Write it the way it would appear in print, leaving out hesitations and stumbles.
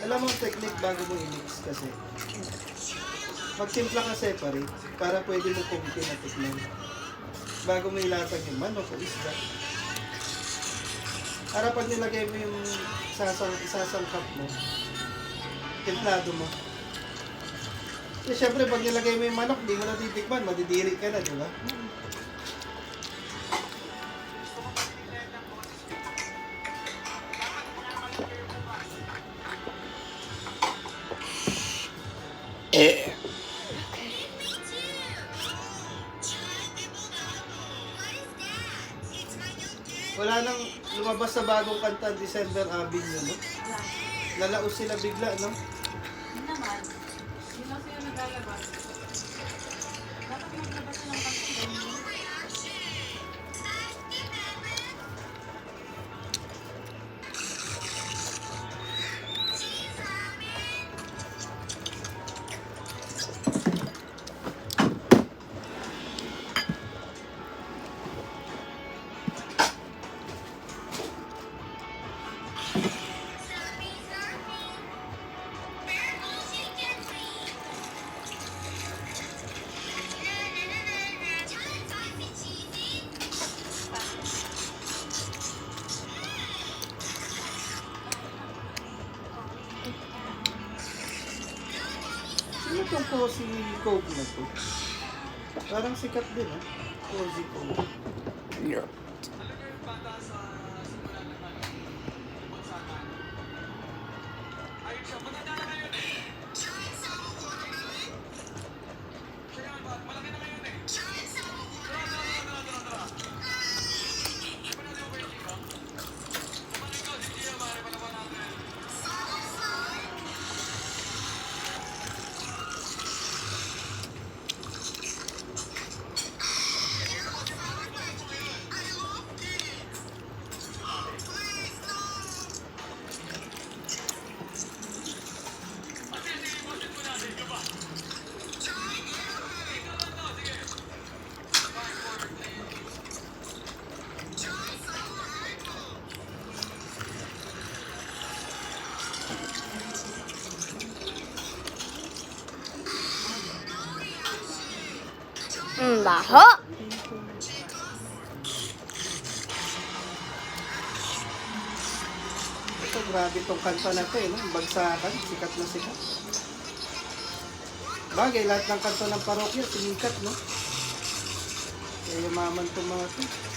Alam mo ang technique bago mo i-mix kasi. Magtimpla ka separate para pwede mo kumitin na tikman. Bago mo ilatag yung manok o isda. Para pag nilagay mo yung isasangkap mo, templado mo. Eh, syempre, pag nilagay mo yung manok, di mo na titikman, madidiri ka na, di ba? Wala nang lumabas sa bagong kanta, December Avenue, no? Lalaos sila bigla, no? Hindi naman. Hindi lang sila naglalabas. Dapat maglabas na ng pagkakas. Sino itong Cozy Coke na to? Parang sikat din, ha? Cozy Coke. Yeah. Baho. Ito, grabe itong kanta na to, eh, no? Bagsakan, sikat na sikat. Bagay, lahat ng kanta ng parokya, sinikat, no? Kaya yumaman itong mga to.